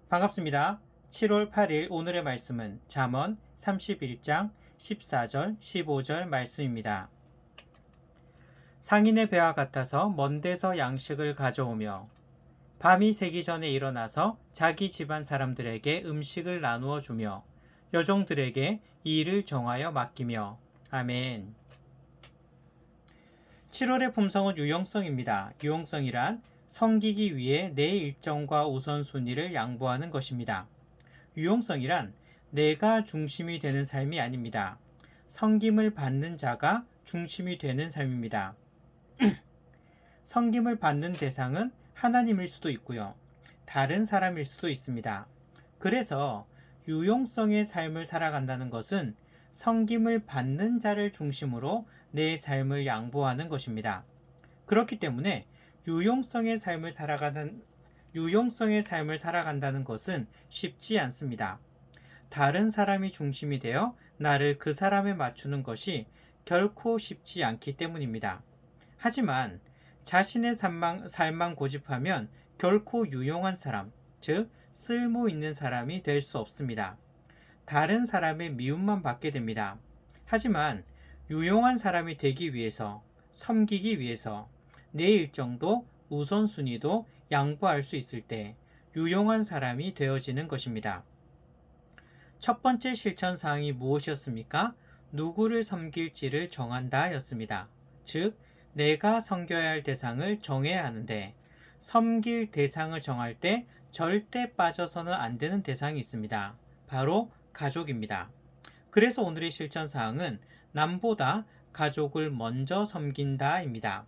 반갑습니다. 7월 8일 오늘의 말씀은 잠언 31장 14절 15절 말씀입니다. 상인의 배와 같아서 먼 데서 양식을 가져오며 밤이 새기 전에 일어나서 자기 집안 사람들에게 음식을 나누어 주며 여종들에게 일을 정하여 맡기며. 아멘. 7월의 품성은 유용성입니다. 유용성이란 섬기기 위해 내 일정과 우선순위를 양보하는 것입니다. 유용성이란 내가 중심이 되는 삶이 아닙니다. 섬김을 받는 자가 중심이 되는 삶입니다. 섬김을 받는 대상은 하나님일 수도 있고요. 다른 사람일 수도 있습니다. 그래서 유용성의 삶을 살아간다는 것은 섬김을 받는 자를 중심으로 내 삶을 양보하는 것입니다. 그렇기 때문에 유용성의 삶을 살아간다는 것은 쉽지 않습니다. 다른 사람이 중심이 되어 나를 그 사람에 맞추는 것이 결코 쉽지 않기 때문입니다. 하지만 자신의 삶만 고집하면 결코 유용한 사람, 즉 쓸모 있는 사람이 될 수 없습니다. 다른 사람의 미움만 받게 됩니다. 하지만 유용한 사람이 되기 위해서, 섬기기 위해서 내 일정도 우선순위도 양보할 수 있을 때 유용한 사람이 되어지는 것입니다. 첫 번째 실천 사항이 무엇이었습니까? 누구를 섬길지를 정한다 였습니다. 즉, 내가 섬겨야 할 대상을 정해야 하는데, 섬길 대상을 정할 때 절대 빠져서는 안 되는 대상이 있습니다. 바로 가족입니다. 그래서 오늘의 실천 사항은 남보다 가족을 먼저 섬긴다입니다.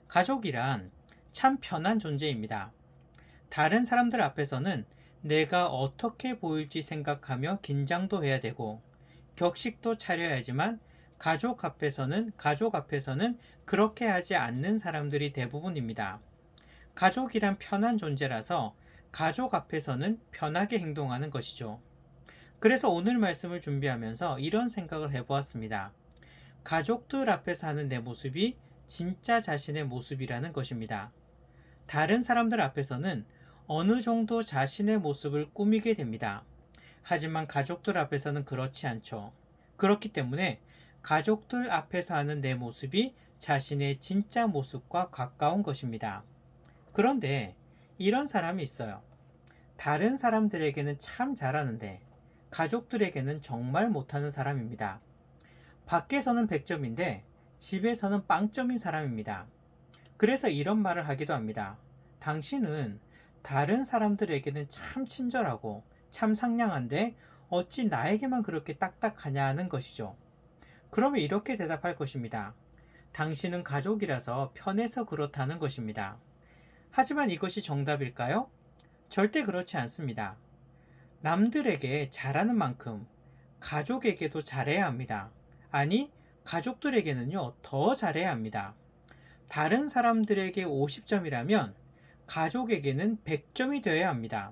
가족이란 참 편한 존재입니다. 다른 사람들 앞에서는 내가 어떻게 보일지 생각하며 긴장도 해야 되고 격식도 차려야지만 가족 앞에서는 그렇게 하지 않는 사람들이 대부분입니다. 가족이란 편한 존재라서 가족 앞에서는 편하게 행동하는 것이죠. 그래서 오늘 말씀을 준비하면서 이런 생각을 해보았습니다. 가족들 앞에서 하는 내 모습이 진짜 자신의 모습이라는 것입니다. 다른 사람들 앞에서는 어느 정도 자신의 모습을 꾸미게 됩니다. 하지만 가족들 앞에서는 그렇지 않죠. 그렇기 때문에 가족들 앞에서 하는 내 모습이 자신의 진짜 모습과 가까운 것입니다. 그런데 이런 사람이 있어요. 다른 사람들에게는 참 잘하는데 가족들에게는 정말 못하는 사람입니다. 밖에서는 100점인데 집에서는 빵점인 사람입니다. 그래서 이런 말을 하기도 합니다. 당신은 다른 사람들에게는 참 친절하고 참 상냥한데 어찌 나에게만 그렇게 딱딱하냐는 것이죠. 그러면 이렇게 대답할 것입니다. 당신은 가족이라서 편해서 그렇다는 것입니다. 하지만 이것이 정답일까요? 절대 그렇지 않습니다. 남들에게 잘하는 만큼 가족에게도 잘해야 합니다. 아니, 가족들에게는요, 더 잘해야 합니다. 다른 사람들에게 50점이라면 가족에게는 100점이 되어야 합니다.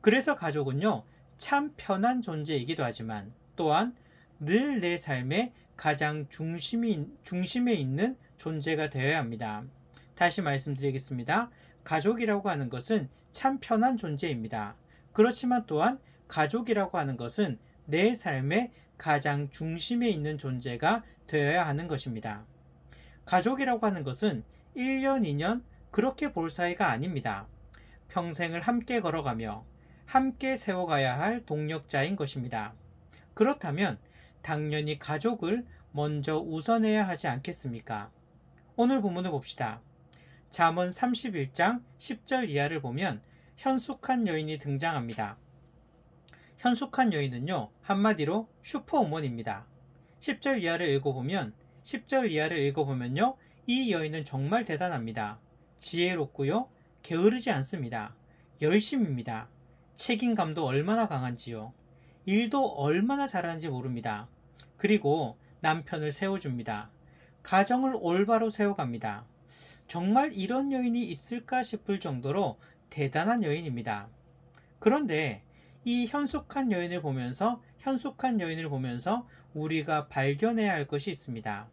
그래서 가족은요, 참 편한 존재이기도 하지만 또한 늘 내 삶의 가장 중심에 있는 존재가 되어야 합니다. 다시 말씀드리겠습니다. 가족이라고 하는 것은 참 편한 존재입니다. 그렇지만 또한 가족이라고 하는 것은 내 삶의 가장 중심에 있는 존재가 되어야 하는 것입니다. 가족이라고 하는 것은 1년, 2년 그렇게 볼 사이가 아닙니다. 평생을 함께 걸어가며 함께 세워가야 할 동력자인 것입니다. 그렇다면 당연히 가족을 먼저 우선해야 하지 않겠습니까? 오늘 본문을 봅시다. 잠언 31장 10절 이하를 보면 현숙한 여인이 등장합니다. 현숙한 여인은요, 한마디로 슈퍼우먼입니다. 10절 이하를 읽어보면요, 이 여인은 정말 대단합니다. 지혜롭고요, 게으르지 않습니다. 열심입니다. 책임감도 얼마나 강한지요. 일도 얼마나 잘하는지 모릅니다. 그리고 남편을 세워줍니다. 가정을 올바로 세워갑니다. 정말 이런 여인이 있을까 싶을 정도로 대단한 여인입니다. 그런데 이 현숙한 여인을 보면서 우리가 발견해야 할 것이 있습니다.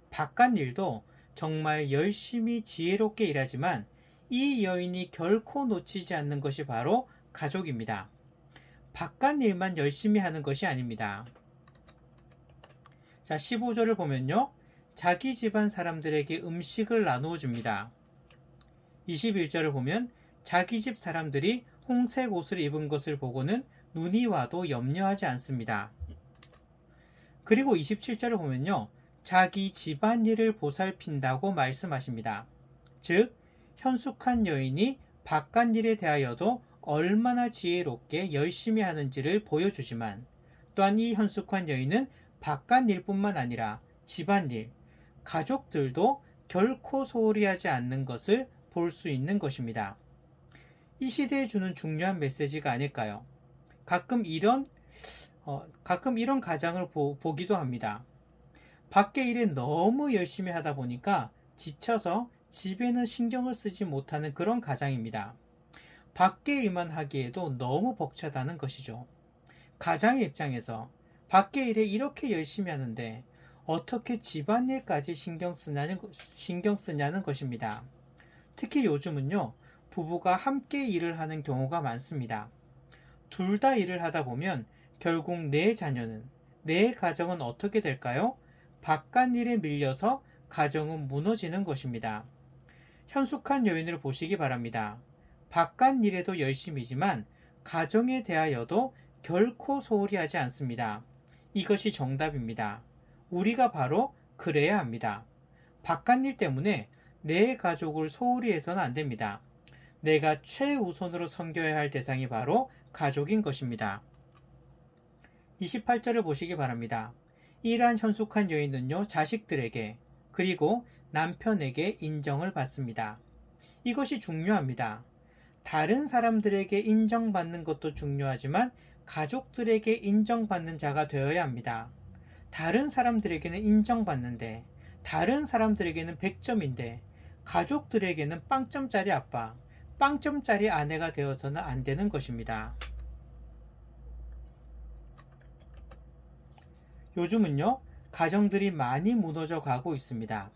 바깥 일도 정말 열심히 지혜롭게 일하지만 이 여인이 결코 놓치지 않는 것이 바로 가족입니다. 바깥 일만 열심히 하는 것이 아닙니다. 자, 15절을 보면요. 자기 집안 사람들에게 음식을 나누어 줍니다. 21절을 보면 자기 집 사람들이 홍색 옷을 입은 것을 보고는 눈이 와도 염려하지 않습니다. 그리고 27절을 보면요. 자기 집안일을 보살핀다고 말씀하십니다. 즉, 현숙한 여인이 바깥일에 대하여도 얼마나 지혜롭게 열심히 하는지를 보여주지만 또한 이 현숙한 여인은 바깥일뿐만 아니라 집안일, 가족들도 결코 소홀히 하지 않는 것을 볼 수 있는 것입니다. 이 시대에 주는 중요한 메시지가 아닐까요? 가끔 이런 가정을 보기도 합니다. 밖에 일에 너무 열심히 하다 보니까 지쳐서 집에는 신경을 쓰지 못하는 그런 가장입니다. 밖에 일만 하기에도 너무 벅차다는 것이죠. 가장의 입장에서 밖에 일에 이렇게 열심히 하는데 어떻게 집안일까지 신경 쓰냐는 것입니다. 특히 요즘은요, 부부가 함께 일을 하는 경우가 많습니다. 둘 다 일을 하다 보면 결국 내 자녀는, 내 가정은 어떻게 될까요? 바깥 일에 밀려서 가정은 무너지는 것입니다. 현숙한 여인을 보시기 바랍니다. 바깥 일에도 열심이지만 가정에 대하여도 결코 소홀히 하지 않습니다. 이것이 정답입니다. 우리가 바로 그래야 합니다. 바깥 일 때문에 내 가족을 소홀히 해서는 안 됩니다. 내가 최우선으로 섬겨야 할 대상이 바로 가족인 것입니다. 28절을 보시기 바랍니다. 이러한 현숙한 여인은요, 자식들에게 그리고 남편에게 인정을 받습니다. 이것이 중요합니다. 다른 사람들에게 인정받는 것도 중요하지만 가족들에게 인정받는 자가 되어야 합니다. 다른 사람들에게는 인정받는데, 다른 사람들에게는 100점인데, 가족들에게는 빵점짜리 아빠, 빵점짜리 아내가 되어서는 안 되는 것입니다. 요즘은요, 가정들이 많이 무너져 가고 있습니다.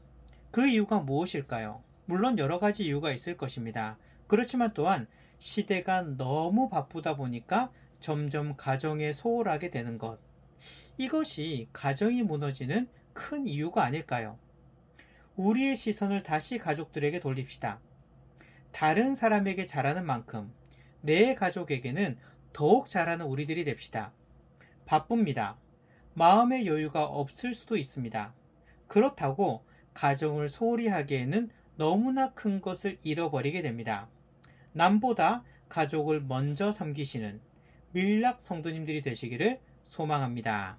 그 이유가 무엇일까요? 물론 여러 가지 이유가 있을 것입니다. 그렇지만 또한 시대가 너무 바쁘다 보니까 점점 가정에 소홀하게 되는 것. 이것이 가정이 무너지는 큰 이유가 아닐까요? 우리의 시선을 다시 가족들에게 돌립시다. 다른 사람에게 잘하는 만큼 내 가족에게는 더욱 잘하는 우리들이 됩시다. 바쁩니다. 마음의 여유가 없을 수도 있습니다. 그렇다고 가정을 소홀히 하기에는 너무나 큰 것을 잃어버리게 됩니다. 남보다 가족을 먼저 섬기시는 밀락 성도님들이 되시기를 소망합니다.